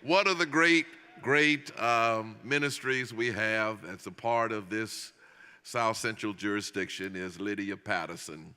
One of the great ministries we have that's a part of this South Central jurisdiction is Lydia Patterson.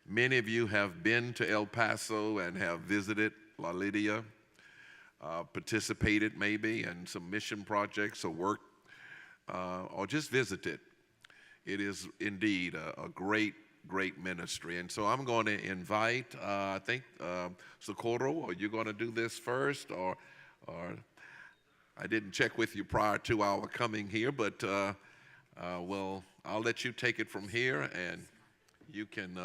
Many of you have been to El Paso and have visited La Lydia, participated maybe in some mission projects or work, or just visited. It is indeed a great ministry. And so I'm going to invite, I think, Socorro, are you going to do this first? Or I didn't check with you prior to our coming here, but well, I'll let you take it from here, and you can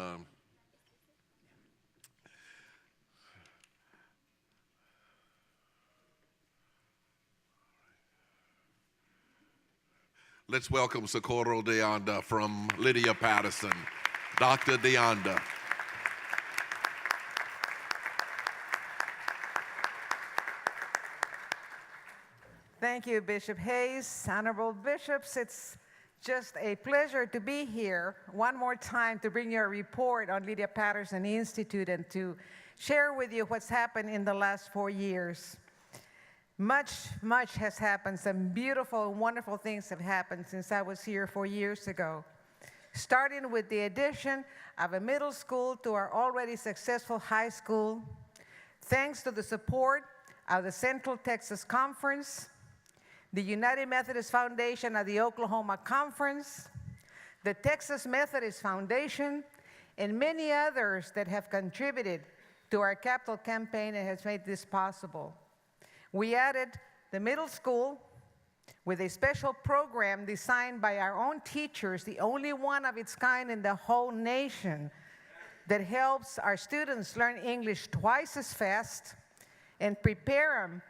let's welcome Socorro de Anda from Lydia Patterson. Dr. de Anda. Thank you, Bishop Hayes. Honorable bishops, it's just a pleasure to be here one more time to bring you a report on Lydia Patterson Institute and to share with you what's happened in the last 4 years. Much has happened. Some beautiful and wonderful things have happened since I was here 4 years ago. Starting with the addition of a middle school to our already successful high school, thanks to the support of the Central Texas Conference, the United Methodist Foundation of the Oklahoma Conference, the Texas Methodist Foundation, and many others that have contributed to our capital campaign and has made this possible. We added the middle school with a special program designed by our own teachers, the only one of its kind in the whole nation, that helps our students learn English twice as fast and prepare them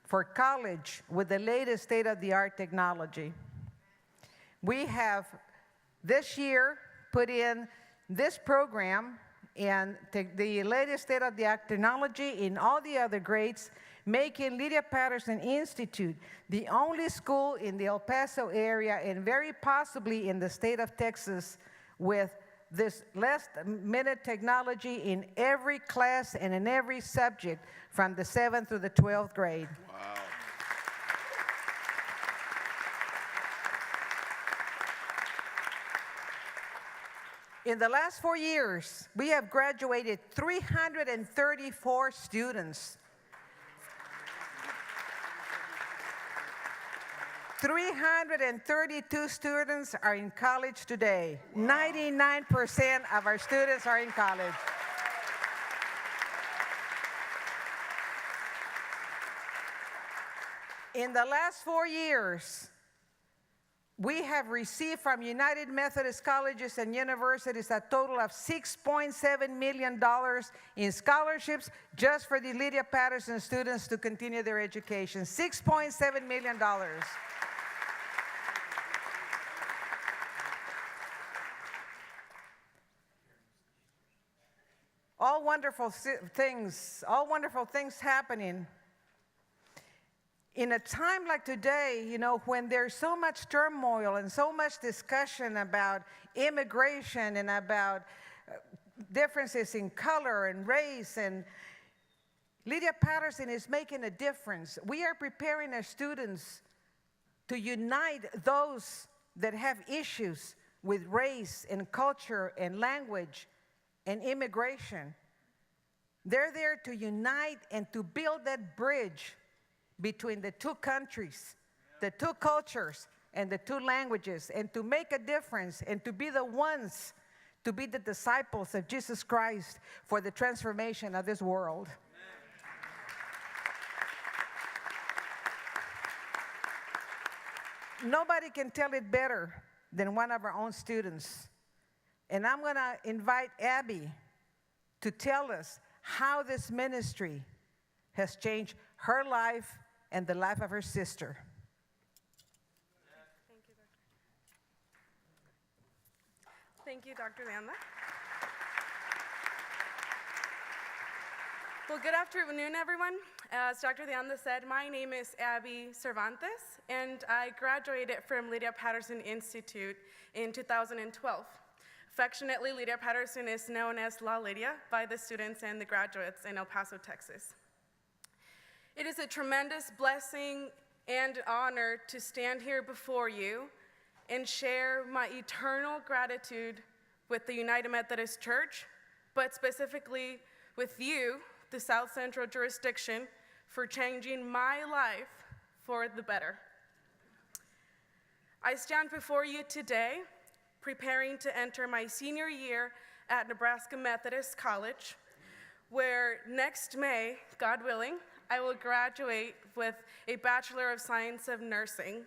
for college with the latest state-of-the-art technology. We have this year put in this program and the latest state-of-the-art technology in all the other grades, making Lydia Patterson Institute the only school in the El Paso area and very possibly in the state of Texas with this last-minute technology in every class and in every subject from the 7th through the 12th grade. Wow. In the last 4 years, we have graduated 334 students. 332 students are in college today. Wow. 99% of our students are in college. In the last 4 years, we have received from United Methodist Colleges and Universities a total of $6.7 million in scholarships just for the Lydia Patterson students to continue their education. $6.7 million. All wonderful things happening. In a time like today, you know, when there's so much turmoil and so much discussion about immigration and about differences in color and race, and Lydia Patterson is making a difference. We are preparing our students to unite those that have issues with race and culture and language and immigration. They're there to unite and to build that bridge between the two countries, the two cultures, and the two languages, and to make a difference and to be the ones to be the disciples of Jesus Christ for the transformation of this world. Nobody can tell it better than one of our own students. And I'm going to invite Abby to tell us how this ministry has changed her life and the life of her sister. Thank you, Dr. Landa. Well, good afternoon, everyone. As Dr. Leanda said, my name is Abby Cervantes, and I graduated from Lydia Patterson Institute in 2012. Affectionately, Lydia Patterson is known as La Lydia by the students and the graduates in El Paso, Texas. It is a tremendous blessing and honor to stand here before you and share my eternal gratitude with the United Methodist Church, but specifically with you, the South Central jurisdiction, for changing my life for the better. I stand before you today, preparing to enter my senior year at Nebraska Methodist College, where next May, God willing, I will graduate with a Bachelor of Science of Nursing.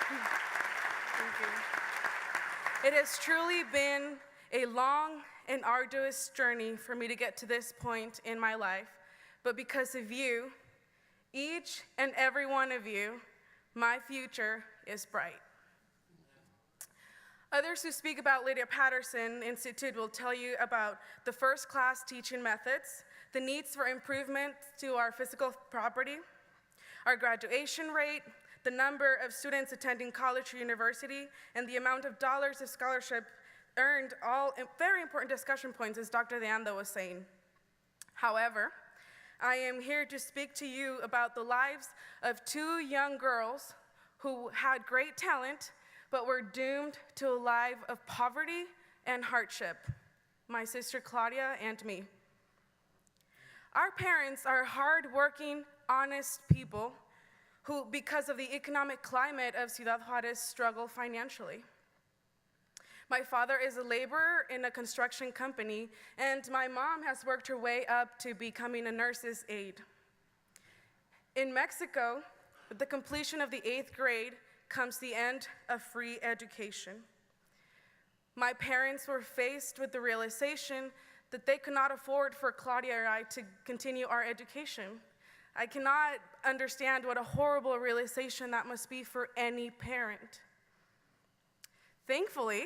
Thank you. It has truly been a long and arduous journey for me to get to this point in my life, but because of you, each and every one of you, my future is bright. Others who speak about Lydia Patterson Institute will tell you about the first-class teaching methods, the needs for improvement to our physical property, our graduation rate, the number of students attending college or university, and the amount of dollars of scholarship earned, all very important discussion points, as Dr. De Anda was saying. However, I am here to speak to you about the lives of two young girls who had great talent, but were doomed to a life of poverty and hardship, my sister Claudia and me. Our parents are hardworking, honest people who, because of the economic climate of Ciudad Juarez, struggle financially. My father is a laborer in a construction company, and my mom has worked her way up to becoming a nurse's aide. In Mexico, with the completion of the 8th grade, comes the end of free education. My parents were faced with the realization that they could not afford for Claudia or I to continue our education. I cannot understand what a horrible realization that must be for any parent. Thankfully,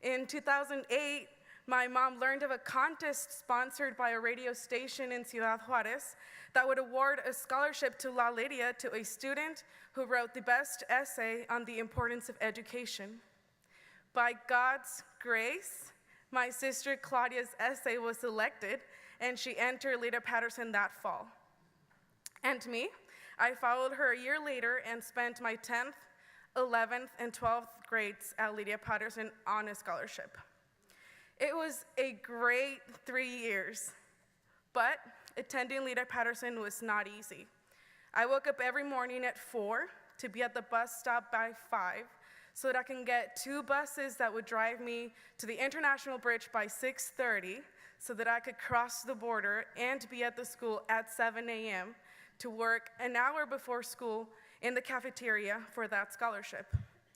in 2008, my mom learned of a contest sponsored by a radio station in Ciudad Juarez that would award a scholarship to La Lydia to a student who wrote the best essay on the importance of education. By God's grace, my sister Claudia's essay was selected, and she entered Lydia Patterson that fall. And me, I followed her a year later and spent my 10th, 11th, and 12th grades at Lydia Patterson on a scholarship. It was a great 3 years, but attending Lydia Patterson was not easy. I woke up every morning at 4 to be at the bus stop by 5 so that I can get 2 buses that would drive me to the International Bridge by 6:30 so that I could cross the border and be at the school at 7 a.m. to work an hour before school in the cafeteria for that scholarship.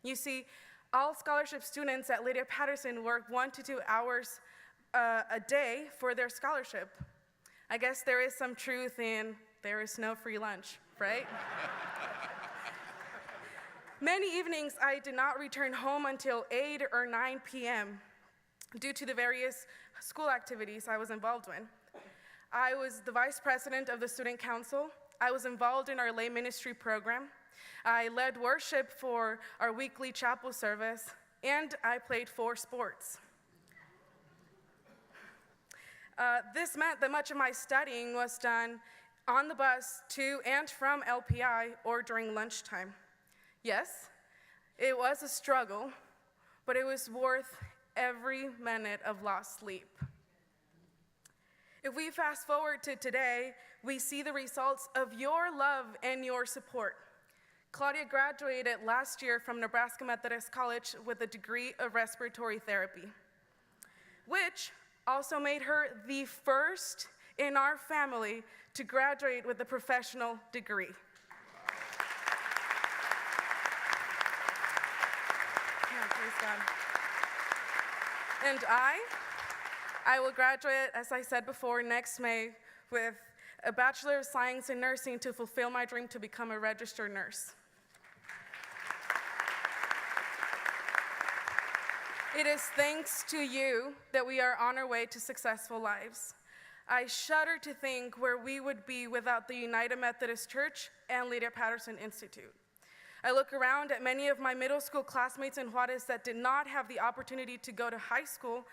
You see, all scholarship students at Lydia Patterson work 1 to 2 hours a day for their scholarship. I guess there is some truth in there is no free lunch, right? Many evenings I did not return home until 8 or 9 p.m. due to the various school activities I was involved in. I was the vice president of the student council. I was involved in our lay ministry program. I led worship for our weekly chapel service, and I played 4 sports. This meant that much of my studying was done on the bus to and from LPI or during lunchtime. Yes, it was a struggle, but it was worth every minute of lost sleep. If we fast forward to today, we see the results of your love and your support. Claudia graduated last year from Nebraska Methodist College with a degree of respiratory therapy, which also made her the first in our family to graduate with a professional degree. Yeah, praise God. And I will graduate, as I said before, next May with a Bachelor of Science in Nursing to fulfill my dream to become a registered nurse. It is thanks to you that we are on our way to successful lives. I shudder to think where we would be without the United Methodist Church and Lydia Patterson Institute. I look around at many of my middle school classmates in Juarez that did not have the opportunity to go to high school,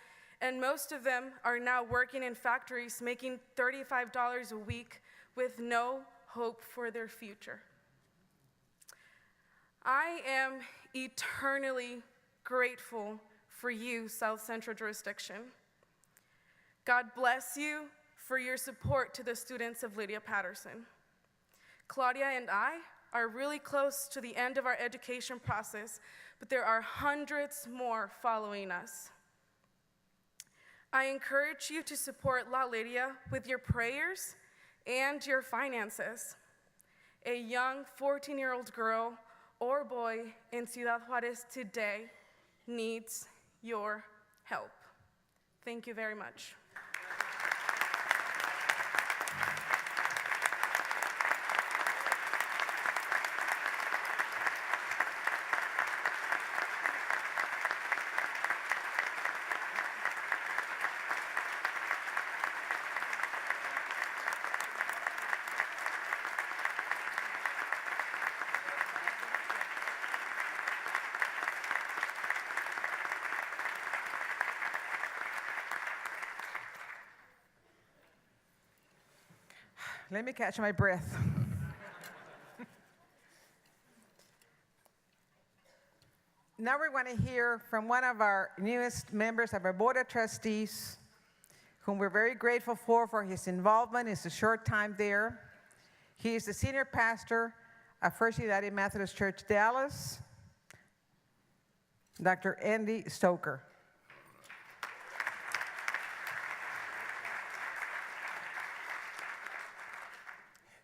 and most of them are now working in factories making $35 a week with no hope for their future. I am eternally grateful for you, South Central Jurisdiction. God bless you for your support to the students of Lydia Patterson. Claudia and I are really close to the end of our education process, but there are hundreds more following us. I encourage you to support La Lydia with your prayers and your finances. A young 14-year-old girl or boy in Ciudad Juarez today needs your help. Thank you very much. Let me catch my breath. Now we want to hear from one of our newest members of our Board of Trustees, whom we're very grateful for his involvement in his short time there. He is the senior pastor of First United Methodist Church, Dallas, Dr. Andy Stoker.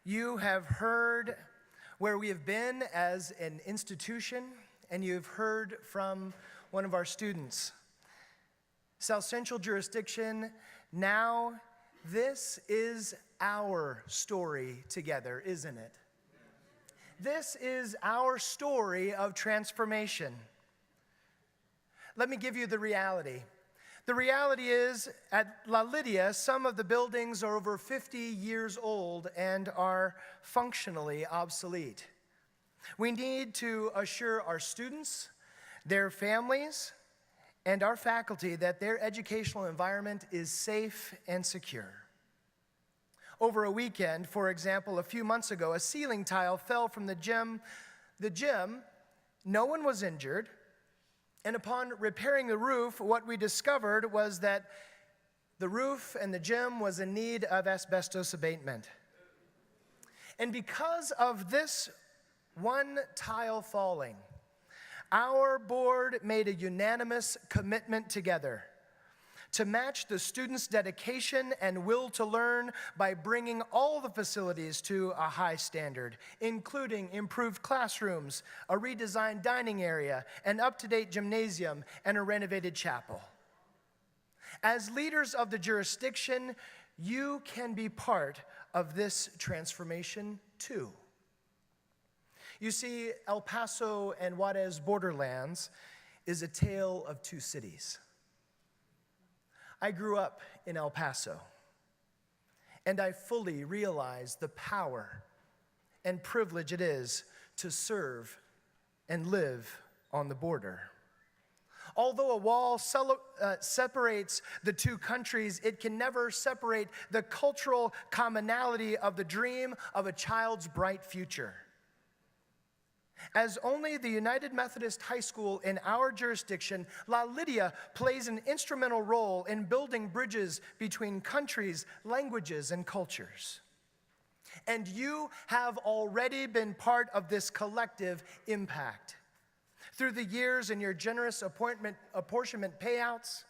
You have heard where we have been as an institution, and you've heard from one of our students. South Central Jurisdiction, now this is our story together, isn't it? This is our story of transformation. Let me give you the reality. The reality is, at La Lydia, some of the buildings are over 50 years old and are functionally obsolete. We need to assure our students, their families, and our faculty that their educational environment is safe and secure. Over a weekend, for example, a few months ago, a ceiling tile fell from the gym. No one was injured. And upon repairing the roof, what we discovered was that the roof and the gym was in need of asbestos abatement. And because of this one tile falling, our board made a unanimous commitment together to match the students' dedication and will to learn by bringing all the facilities to a high standard, including improved classrooms, a redesigned dining area, an up-to-date gymnasium, and a renovated chapel. As leaders of the jurisdiction, you can be part of this transformation too. You see, El Paso and Juarez borderlands is a tale of two cities. I grew up in El Paso, and I fully realize the power and privilege it is to serve and live on the border. Although a wall separates the two countries, it can never separate the cultural commonality of the dream of a child's bright future. As only the United Methodist High School in our jurisdiction, La Lydia plays an instrumental role in building bridges between countries, languages, and cultures. And you have already been part of this collective impact. Through the years and your generous apportionment payouts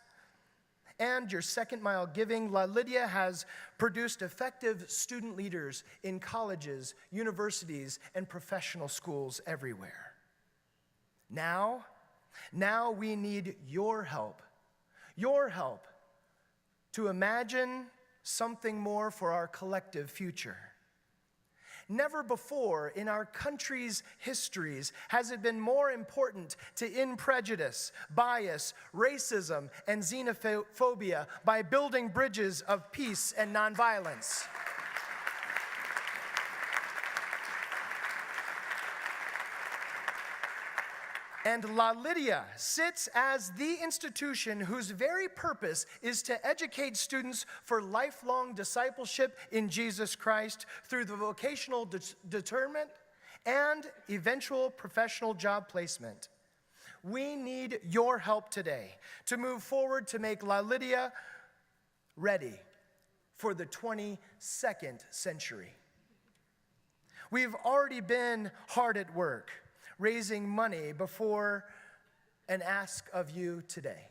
and your second-mile giving, La Lydia has produced effective student leaders in colleges, universities, and professional schools everywhere. Now we need your help to imagine something more for our collective future. Never before in our country's histories has it been more important to end prejudice, bias, racism, and xenophobia by building bridges of peace and nonviolence. And La Lydia sits as the institution whose very purpose is to educate students for lifelong discipleship in Jesus Christ through the vocational determinant and eventual professional job placement. We need your help today to move forward to make La Lydia ready for the 22nd century. We've already been hard at work raising money before an ask of you today.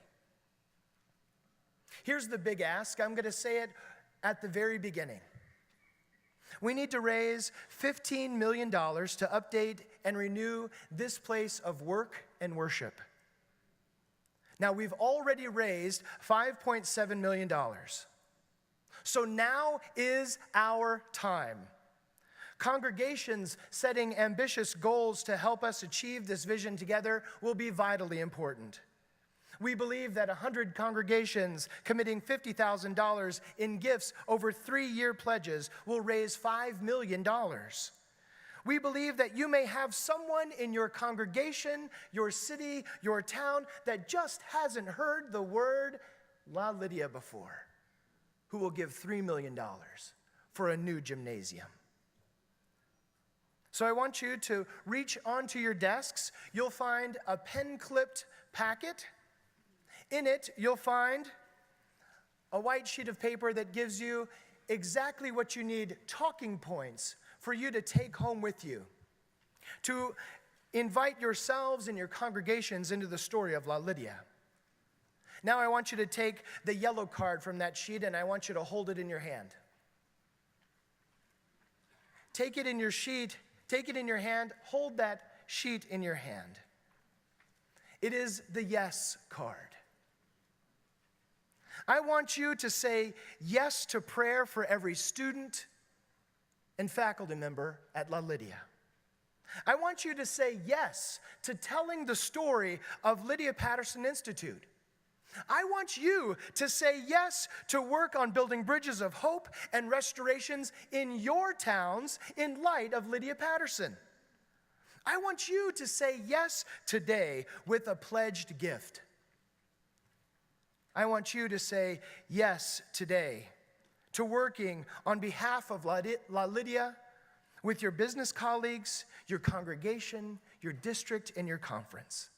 Here's the big ask. I'm going to say it at the very beginning. We need to raise $15 million to update and renew this place of work and worship. Now, we've already raised $5.7 million. So now is our time. Congregations setting ambitious goals to help us achieve this vision together will be vitally important. We believe that 100 congregations committing $50,000 in gifts over 3-year pledges will raise $5 million. We believe that you may have someone in your congregation, your city, your town that just hasn't heard the word La Lydia before, who will give $3 million for a new gymnasium. So I want you to reach onto your desks. You'll find a pen-clipped packet. In it, you'll find a white sheet of paper that gives you exactly what you need, talking points for you to take home with you, to invite yourselves and your congregations into the story of La Lydia. Now I want you to take the yellow card from that sheet and I want you to hold it in your hand. Take it in your hand, hold that sheet in your hand. It is the yes card. I want you to say yes to prayer for every student and faculty member at La Lydia. I want you to say yes to telling the story of Lydia Patterson Institute. I want you to say yes to work on building bridges of hope and restorations in your towns in light of Lydia Patterson. I want you to say yes today with a pledged gift. I want you to say yes today to working on behalf of La Lydia with your business colleagues, your congregation, your district, and your conference.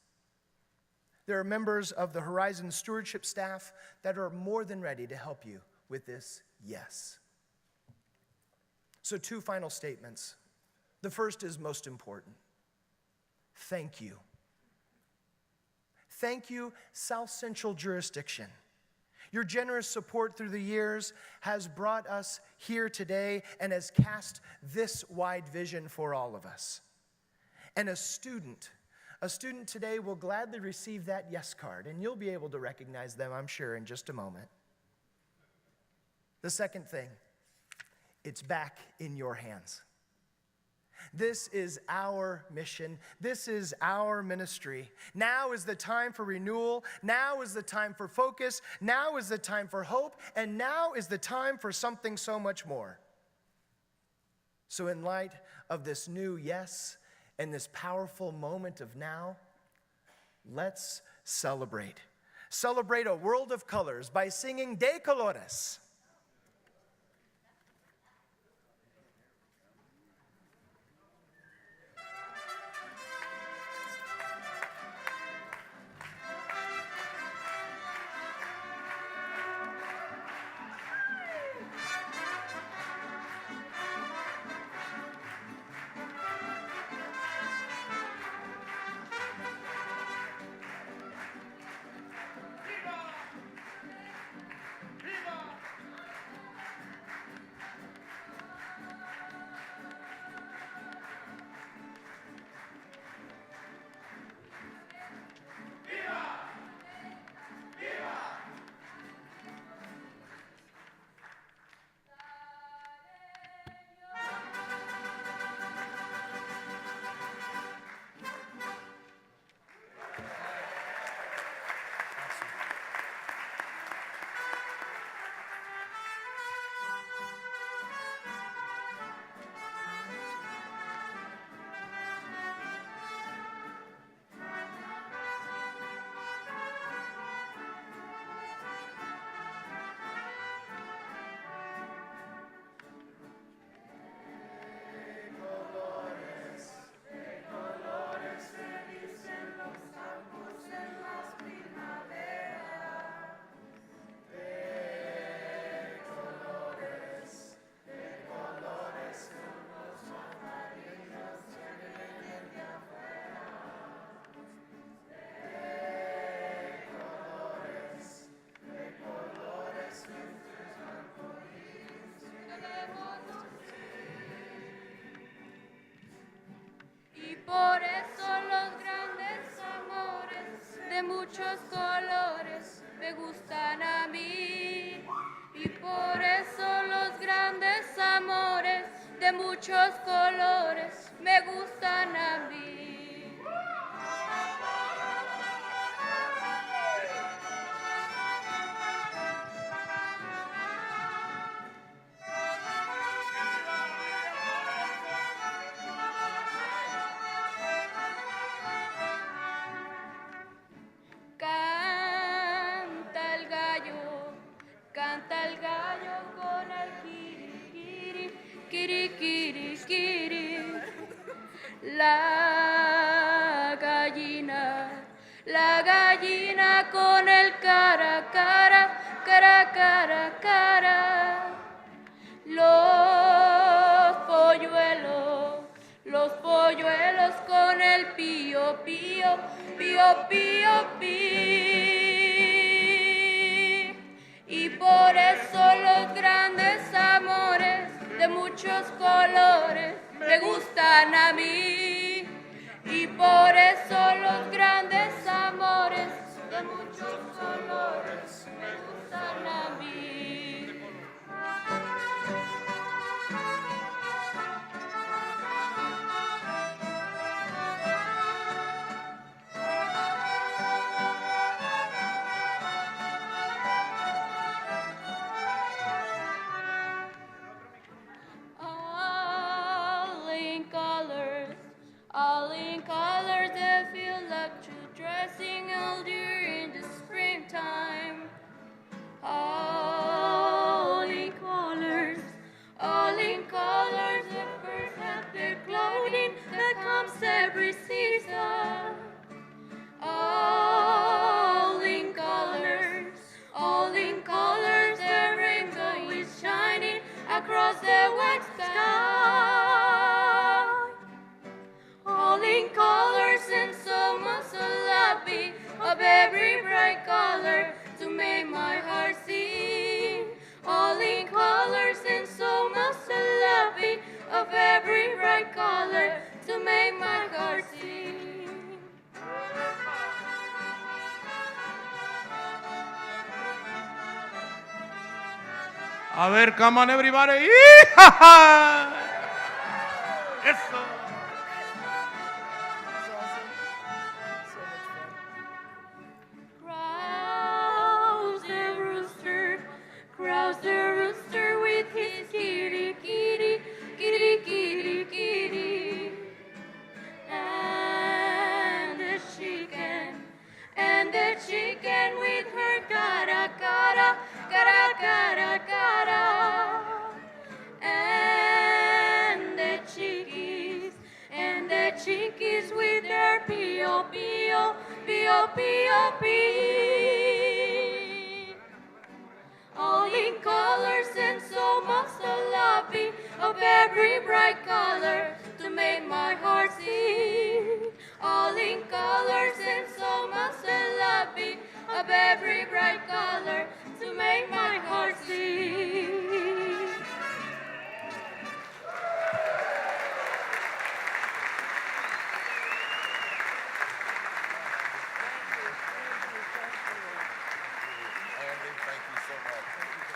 There are members of the Horizon Stewardship staff that are more than ready to help you with this yes. So 2 final statements. The first is most important. Thank you. Thank you, South Central Jurisdiction. Your generous support through the years has brought us here today and has cast this wide vision for all of us. And a student today will gladly receive that yes card, and you'll be able to recognize them, I'm sure, in just a moment. The second thing, it's back in your hands. This is our mission. This is our ministry. Now is the time for renewal. Now is the time for focus. Now is the time for hope. And now is the time for something so much more. So in light of this new yes and this powerful moment of now, let's celebrate. Celebrate a world of colors by singing De Colores. por eso los grandes amores de muchos colores me gustan a mí. Y por eso los grandes amores de muchos colores me gustan a mí. Canta el gallo con el kiri, kiri, kiri, kiri, kiri. La gallina con el cara, cara, cara, cara, cara. Los polluelos con el pío, pío, pío, pío, pío. Y por eso los grandes amores de muchos colores me gustan a mí. Y por eso los grandes amores de muchos colores me gustan a mí. All in colors, they feel like true dressing all during the springtime. All in colors, the birds have their clothing that comes every season. All in colors, the rainbow is shining across the white sky. All in colors and so much lovely of every bright color to make my heart sing. All in colors and so much lovely of every bright color to make my heart sing. A ver, come on everybody. Yee-ha-ha! Eso. Crows the rooster with his kitty, kitty, kitty, kitty, kitty. And the chicken with her cara, cara, cara, cara, cara. And the chickies with their pio, pio, pio, pio, pio. All in colors and so much lovely of every bright color to make my heart sing. All in colors and so much lovely of every bright color to make my heart sing. Andy, thank you so much.